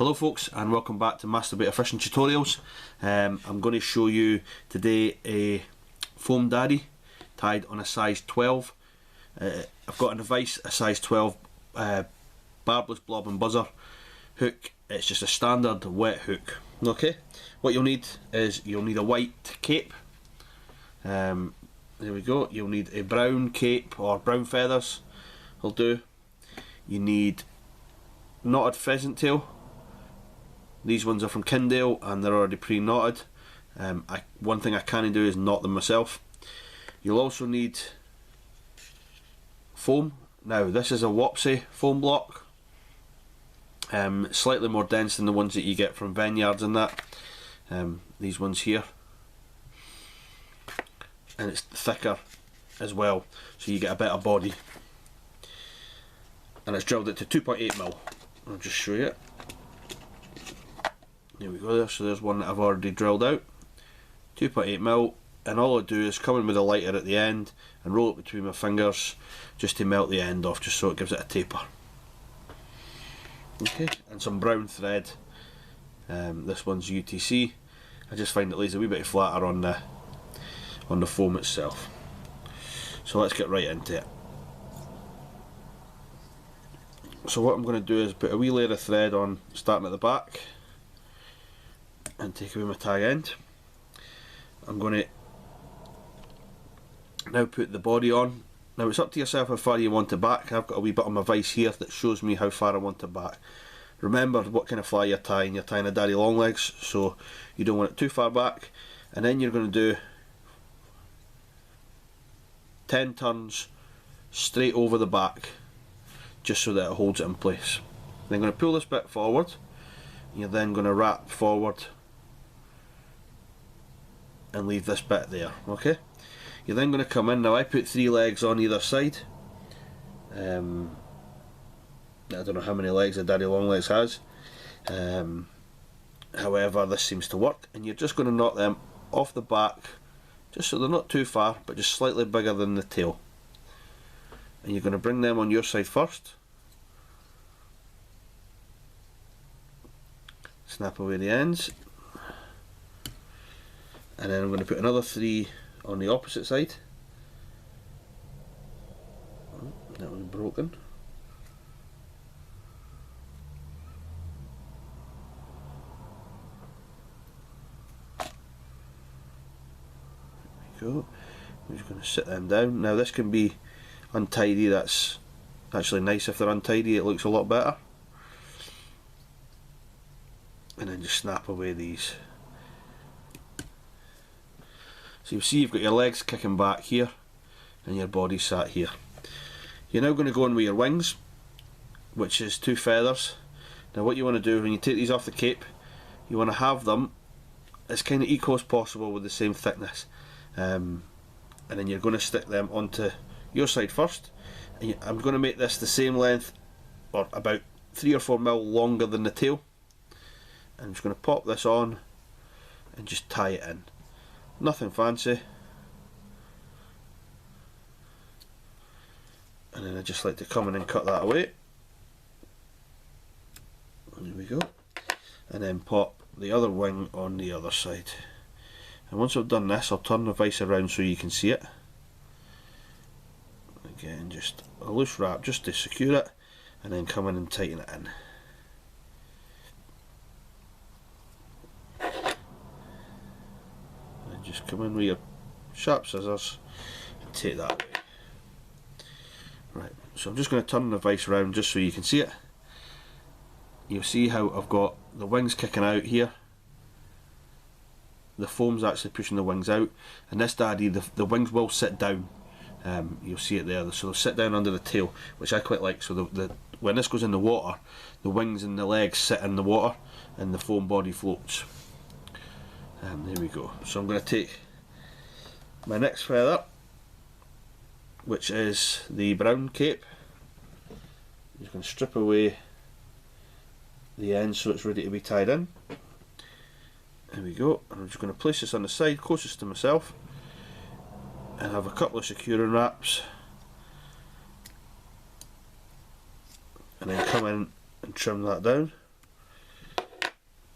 Hello folks, and welcome back to Masturbator Fishing Tutorials. I'm going to show you today a foam daddy tied on a size 12. I've got a Vice, a size 12 barbless blob and buzzer hook. It's just a standard wet hook. Okay, what you'll need is you'll need a white cape. There we go. You'll need a brown cape or brown feathers will do. You need knotted pheasant tail. These ones are from Kindale and they're already pre-knotted. One thing I can't do is knot them myself. You'll also need foam. Now this is a Wapsi foam block. Slightly more dense than the ones that you get from Vineyards and that. These ones here. And it's thicker as well, so you get a better body. And it's drilled it to 2.8mm. I'll just show you it. There we go there, so there's one that I've already drilled out. 2.8mm, and all I do is come in with a lighter at the end and roll it between my fingers just to melt the end off, just so it gives it a taper. Okay, and some brown thread. This one's UTC. I just find it lays a wee bit flatter on the foam itself. So let's get right into it. So what I'm going to do is put a wee layer of thread on, starting at the back, and take away my tag end. I'm going to now put the body on. Now it's up to yourself how far you want it back. I've got a wee bit on my Vice here that shows me how far I want it back. Remember what kind of fly you're tying. You're tying a daddy long legs, so you don't want it too far back. And then you're going to do 10 turns straight over the back, just so that it holds it in place. Then I'm going to pull this bit forward. You're then going to wrap forward and leave this bit there. Okay, you're then going to come in. Now I put 3 legs on either side. I don't know how many legs a daddy long legs has. However, this seems to work, and you're just going to knot them off the back, just so they're not too far, but just slightly bigger than the tail. And you're going to bring them on your side first. Snap away the ends. And then I'm going to put another 3 on the opposite side. Oh, that one's broken. There we go. I'm just going to sit them down. Now this can be untidy. That's actually nice if they're untidy. It looks a lot better. And then just snap away these. So you see you've got your legs kicking back here and your body sat here. You're now going to go in with your wings, which is 2 feathers. Now what you want to do when you take these off the cape, you want to have them as kind of equal as possible with the same thickness. And then you're going to stick them onto your side first. And I'm going to make this the same length, or about 3 or 4mm longer than the tail. I'm just going to pop this on and just tie it in. Nothing fancy. And then I just like to come in and cut that away. And there we go. And then pop the other wing on the other side. And once I've done this, I'll turn the Vice around so you can see it. Again, just a loose wrap just to secure it, and then come in and tighten it in. Just come in with your sharp scissors and take that away. Right, so I'm just going to turn the Vice around just so you can see it. You'll see how I've got the wings kicking out here. The foam's actually pushing the wings out, and this daddy, the wings will sit down. You'll see it there, so they'll sit down under the tail, which I quite like. So when this goes in the water, the wings and the legs sit in the water and the foam body floats. There we go. So I'm going to take my next feather, which is the brown cape. I'm just going to strip away the end so it's ready to be tied in. There we go. And I'm just going to place this on the side closest to myself and have a couple of securing wraps, and then come in and trim that down.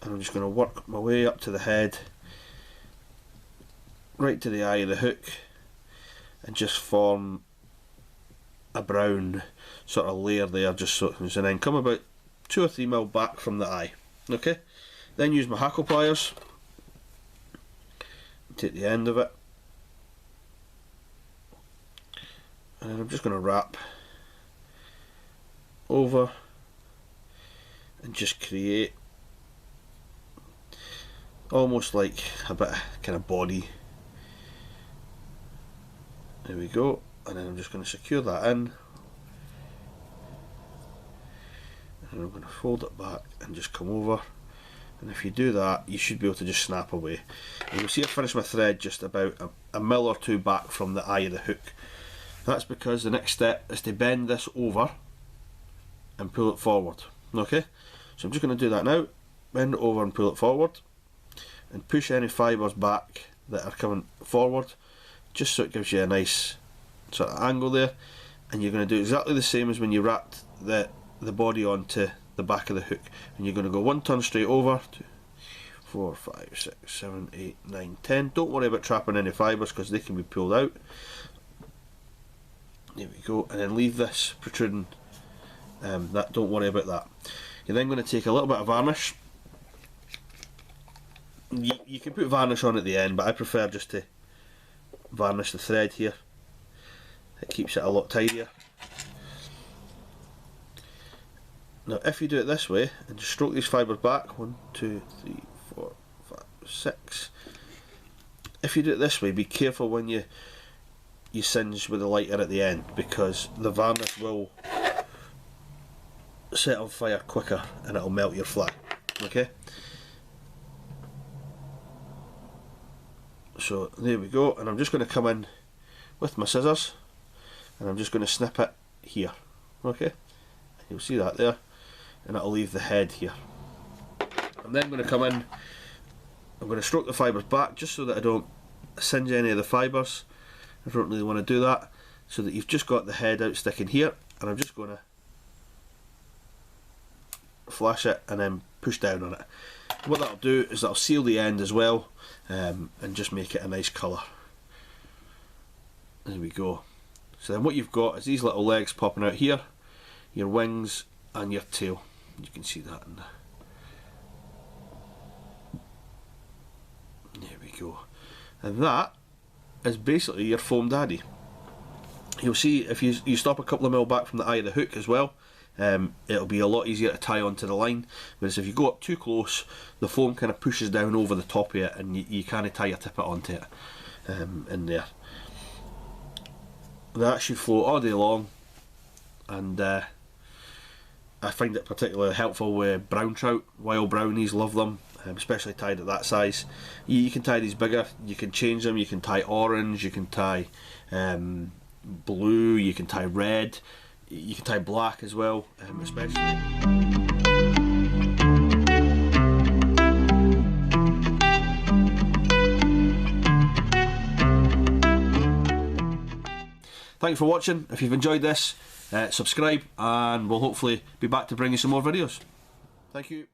and I'm just going to work my way up to the head, right to the eye of the hook, and just form a brown sort of layer there, just so, and then come about 2 or 3 mil back from the eye. Okay, then use my hackle pliers, take the end of it, and I'm just going to wrap over and just create almost like a bit of kind of body. There we go, and then I'm just going to secure that in, and I'm going to fold it back and just come over, and if you do that you should be able to just snap away. And you'll see I finish my thread just about a mil or 2 back from the eye of the hook. That's because the next step is to bend this over and pull it forward. Okay, so I'm just going to do that now, bend it over and pull it forward, and push any fibres back that are coming forward, just so it gives you a nice sort of angle there. And you're going to do exactly the same as when you wrapped the body onto the back of the hook, and you're going to go 1 turn straight over, 2, 4, 5, 6, 7, 8, 9, 10. Don't worry about trapping any fibres because they can be pulled out. There we go, and then leave this protruding. Don't worry about that. You're then going to take a little bit of varnish. You can put varnish on at the end, but I prefer just to varnish the thread here. It keeps it a lot tidier. Now if you do it this way and just stroke these fibres back, 1, 2, 3, 4, 5, 6. If you do it this way, be careful when you singe with the lighter at the end, because the varnish will set on fire quicker and it'll melt your flag. Okay, so there we go, and I'm just going to come in with my scissors and I'm just going to snip it here. Okay, you'll see that there, and it'll leave the head here. I'm then going to come in, I'm going to stroke the fibres back just so that I don't singe any of the fibres. I don't really want to do that, so that you've just got the head out sticking here, and I'm just going to flash it and then push down on it. What that'll do is that'll seal the end as well, and just make it a nice colour. There we go. So then what you've got is these little legs popping out here, your wings and your tail. You can see that in there we go. And that is basically your foam daddy. You'll see if you stop a couple of mil back from the eye of the hook as well, it'll be a lot easier to tie onto the line, whereas if you go up too close, the foam kind of pushes down over the top of it and you can't tie your tippet onto it in there. That should float all day long, and I find it particularly helpful with brown trout. Wild brownies love them, especially tied at that size. You can tie these bigger, you can change them, you can tie orange, you can tie blue, you can tie red, you can tie black as well, especially. Thanks for watching. If you've enjoyed this, subscribe, and we'll hopefully be back to bring you some more videos. Thank you.